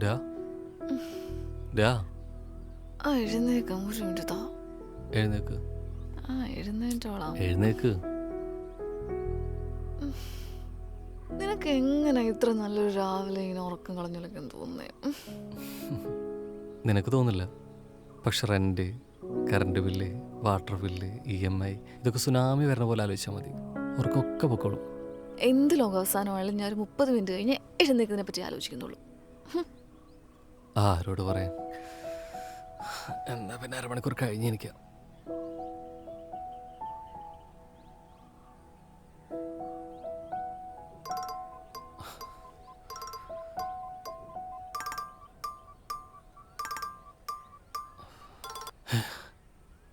ഡാ ഡാ എഴുന്നേക്കാം ഒരു മിനിറ്റ് താ. എഴുന്നേക്ക് എഴുന്നേറ്റോളാം. എഴുന്നേക്ക്. നിനക്ക് എങ്ങനെ ഇത്ര നല്ലൊരു രാവിലെ ഇങ്ങനെ ഉറക്കം കളഞ്ഞില്ലെന്ന് തോന്നുന്നേ? നിനക്ക് തോന്നില്ല, പക്ഷെ rent, current bill, water bill, EMI ഇതൊക്കെ സുനാമി വരണ പോലെ ആലോചിച്ചാൽ മതി. ഉറക്കമൊക്കെ പൊക്കോളും. എന്ത് ലോകാവസാനമായാലും ഞാൻ 30 മിനിറ്റ് കഴിഞ്ഞ് എഴുന്നേക്കുന്നതിനെ പറ്റി ആലോചിക്കുന്നുള്ളൂ. ആരോട് പറയാൻ? എന്നാ പിന്നെ അരമണിക്കൂർ കഴിഞ്ഞ് എനിക്കാം.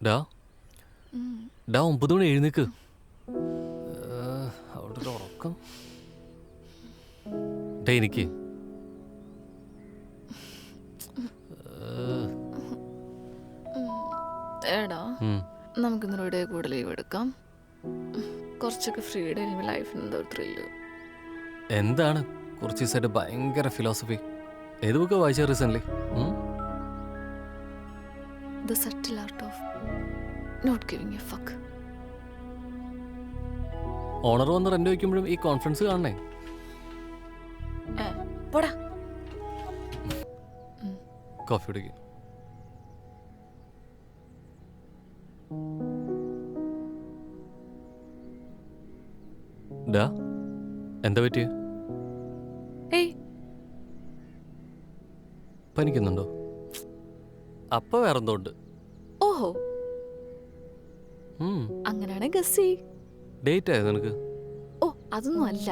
ഡാ 9 മണി എഴുന്നേക്ക്. അവിടെ ഒരു ഉറക്കം. ഡേ എനിക്ക് എടാ, നമുക്കിന്നൊരു ഡേ കൂടെ ലീവ് എടുക്കാം. കുറച്ചൊക്കെ ഫ്രീ ഡേ ലൈഫിന് എന്തോ ത്രില്ല്. എന്താണ് കുറച്ച് ദിവസമായിട്ട് ഭയങ്കര ഫിലോസഫി? ഏത് ബുക്ക് വായിച്ച recent? The subtle art of not giving a fuck. Owner വന്ന് റെന്റ് വയ്ക്കുമ്പോഴും ഈ കോൺഫിഡൻസ് കാണണേ. പോടാ. കോഫി കുടിക്കും. ഡാ എന്താ പറ്റിയ? പനിക്കുന്നുണ്ടോ? അപ്പൊ വേറെന്തോ ഉണ്ട്. ഓഹോ, അങ്ങനെയാണെ ഗസ് ചെയ്യ്. ഡേറ്റ് ആയത് നിനക്ക്? ഓ, അതൊന്നും അല്ല.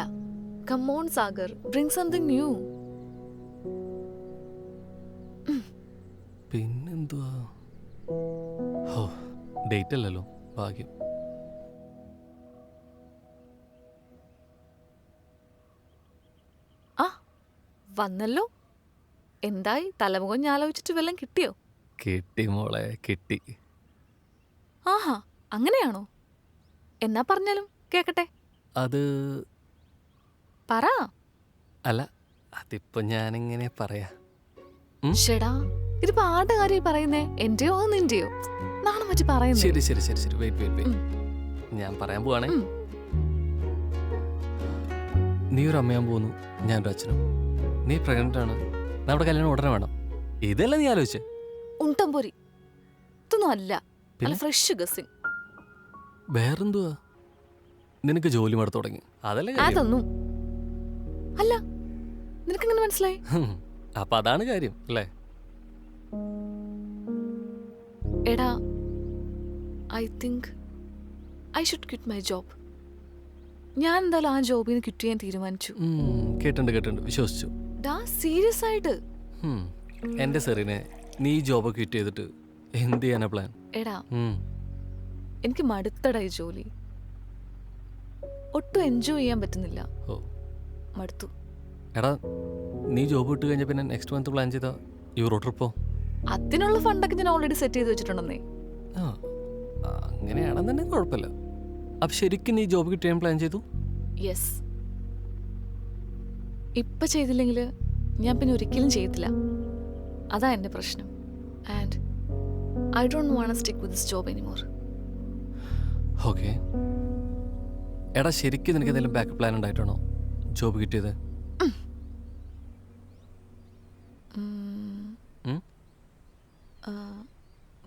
Come on Sagar, bring something new. പിന്നെന്തുവാ? ഓ, ഡേറ്റ് അല്ലല്ലോ, ഭാഗ്യം. ആ വന്നല്ലോ. എന്തായി? തലമുഖം ഞാലോചിച്ചിട്ട് വല്ലതും കിട്ടിയോ? കിട്ടി മോളെ, കിട്ടി. ആഹാ, അങ്ങനെയാണോ? എന്നാ പറഞ്ഞാലും കേക്കട്ടെ. അത് പറ. അല്ല, അതിപ്പോ ഞാനെങ്ങനെ പറയാ? ഷെടാ, ഇതിപ്പോ ആരുടെ കാര്യം പറയുന്നേ? എന്റെയോ നിന്റെയോ? നാളെ പറ്റി പറയുന്നേ. ശരി ശരി ശരി ശരി, വെയിറ്റ്. ഞാൻ പറയാൻ പോവാണേ. നീ ഒരു അമ്മയാൻ പോകുന്നു, ഞാനൊരു അച്ഛനും. നീ പ്രഗ്നന്റ് ആണ്, നമ്മുടെ കല്യാണം ഉടനെ വേണം. ഇതല്ല നീ ആലോചിച്ചേ? ഉണ്ടംപൊരി. ഇതൊന്നും അല്ല, ഫ്രഷ് ഗസിങ്. വേറെന്തുവാ? നിനക്ക് ജോലി മടുത്തു തുടങ്ങി, അതല്ലേ? അതൊന്നും അല്ല. നിനക്കെങ്ങനെ മനസ്സിലായി? അപ്പൊ അതാണ് കാര്യം അല്ലേ? എടാ, I think I should quit my job. ഞാൻ എന്തായാലും ആ ജോബിൽ നിന്ന് ക്വിറ്റ് ചെയ്യാൻ തീരുമാനിച്ചു. കേട്ടുണ്ട്, വിശ്വസിച്ചു. ഡാ, സീരിയസ് ആയിട്ട്. എന്റെ സെറിനെ, നീ ജോബ് ക്വിറ്റ് ചെയ്തിട്ട് എന്ത് ചെയ്യാനാ പ്ലാൻ? എടാ, എനിക്ക് മടുത്തടാ ഈ ജോലി. ഒട്ടും എൻജോയ് ചെയ്യാൻ പറ്റുന്നില്ല. മടുത്തു. എടാ, നീ ജോബ് വിട്ട് കഴിഞ്ഞ പിന്നെ നെക്സ്റ്റ് മന്ത് പ്ലാൻ ചെയ്താ യൂറോ ട്രിപ്പോ? അതിനുള്ള ഫണ്ടൊക്കെ ഞാൻ ഓൾറെഡി സെറ്റ് ചെയ്ത് വെച്ചിട്ടുണ്ടെന്നേ. അങ്ങനെയാണെന്നുണ്ടെങ്കിൽ കുഴപ്പമില്ല. അപ്പൊ ശരിക്കും നീ ജോബ് കിട്ടിയാൻ പ്ലാൻ ചെയ്തു? യെസ്. ഇപ്പൊ ചെയ്തില്ലെങ്കിൽ ഞാൻ പിന്നെ ഒരിക്കലും ചെയ്യത്തില്ല. അതാ എന്റെ പ്രശ്നം. And I don't want to stick with this job anymore. Okay. എടാ, ശരിക്കും നിനക്ക് എന്തെങ്കിലും ബാക്കപ്പ് പ്ലാൻ ഉണ്ടായിട്ടാണോ ജോബ് കിട്ടിയത്?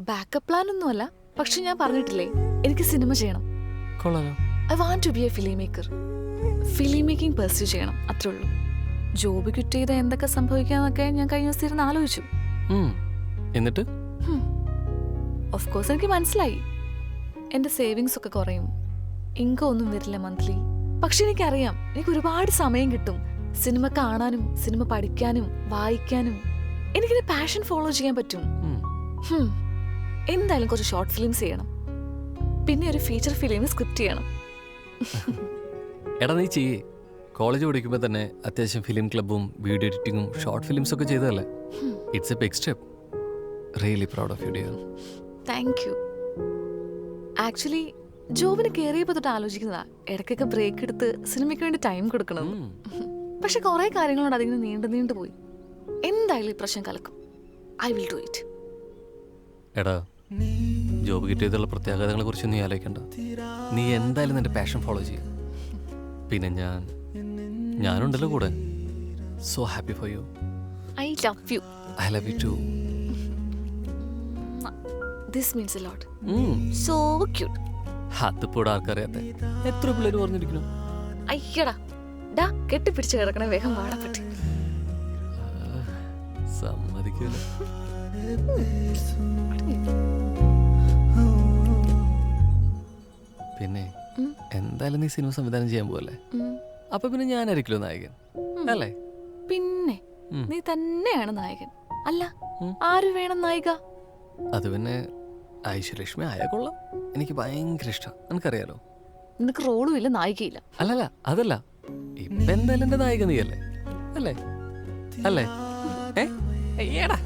ബാക്കപ്പ് പ്ലാൻ ഒന്നുമല്ല, പക്ഷെ ഞാൻ പറഞ്ഞിട്ടില്ലേ, എനിക്ക് സിനിമ ചെയ്യണം. I want to be a film maker. Film making pursue ചെയ്യണം, അത്രേ ഉള്ളൂ. ജോബ് ക്വിറ്റ് ചെയ്താൽ എന്തൊക്കെ സംഭവിക്കാന്നൊക്കെ ഞാൻ കഴിഞ്ഞ ദിവസം ഇരുന്ന് ആലോചിച്ചു. എന്നിട്ട് ഓഫ് കോഴ്സ് എനിക്ക് മനസ്സിലായി. എന്റെ സേവിങ്സ് ഒക്കെ കുറയും, ഇൻകം ഒന്നും വരില്ല മന്ത്ലി. പക്ഷെ എനിക്കറിയാം, എനിക്ക് ഒരുപാട് സമയം കിട്ടും സിനിമ കാണാനും സിനിമ പഠിക്കാനും വായിക്കാനും. എനിക്കിത് പാഷൻ ഫോളോ ചെയ്യാൻ പറ്റും. എന്തായാലും കുറച്ച് ഷോർട്ട് ഫിലിംസ് ചെയ്യണം, പിന്നെ ഒരു ഫീച്ചർ ഫിലിം സ്ക്രിപ്റ്റ് ചെയ്യണം. എടാ, നീ ചെയ്യേ. കോളേജ് പഠിക്കുമ്പോൾ തന്നെ അത്യാവശ്യം ഫിലിം ക്ലബും വീഡിയോ എഡിറ്റിംഗും ഷോർട്ട് ഫിലിംസ് ഒക്കെ ചെയ്തതല്ലേ? It's a big step. Really proud of you dear. Thank you. Actually ജോബിന് കയറിയപ്പോൾ തൊട്ട് ആലോചിക്കുന്നതാ ഇടയ്ക്കൊക്കെ ബ്രേക്ക് എടുത്ത് സിനിമയ്ക്ക് വേണ്ടി ടൈം കൊടുക്കണം. പക്ഷെ കുറെ കാര്യങ്ങളോട് അതിങ്ങനെ നീണ്ടു പോയി. എന്തായാലും ഈ പ്രശ്നം കലക്കും. I will do it. എടാ, ജോബ് കിട്ടിയതുള്ള പ്രത്യാഘാതങ്ങളെ കുറിച്ച് നീ ആലോചിക്കണ്ട. നീ എന്തായാലും നിന്റെ പാഷൻ ഫോളോ ചെയ്യും. പിന്നെ ഞാനുണ്ടല്ലോ കൂടെ. So happy for you. I love you. I love you too. This means a lot. So cute. അതിപ്പോൾ ആർക്കറിയാത്ത എത്ര പിള്ളേർ പറഞ്ഞിരിക്കുന്നു. അയ്യടാ, ഡാ കെട്ടിപ്പിടിച്ച് കിടക്കണ വേഗം വാടപ്പെട്ടി. സമ്മതിക്കൂല. പിന്നെ എന്തായാലും നീ സിനിമ സംവിധാനം ചെയ്യാൻ പോവല്ലേ? അപ്പൊ പിന്നെ ഞാനായിരിക്കല്ലോ നായകൻ അല്ലേ? പിന്നെ നീ തന്നെയാണ് നായകൻ. അല്ല, ആര് വേണം നായിക? അത് പിന്നെ ഐശ്വര്യലക്ഷ്മി ആയ കൊള്ളാം. എനിക്ക് ഭയങ്കര ഇഷ്ടം. നിനക്കറിയാലോ. നിനക്ക് റോളും ഇല്ല, നായികയില്ല. അല്ലല്ല, അതല്ല. ഇപ്പൊ എന്തായാലും എന്റെ നായിക നീയല്ലേ? അല്ലേ? അല്ലേ? ഏടാ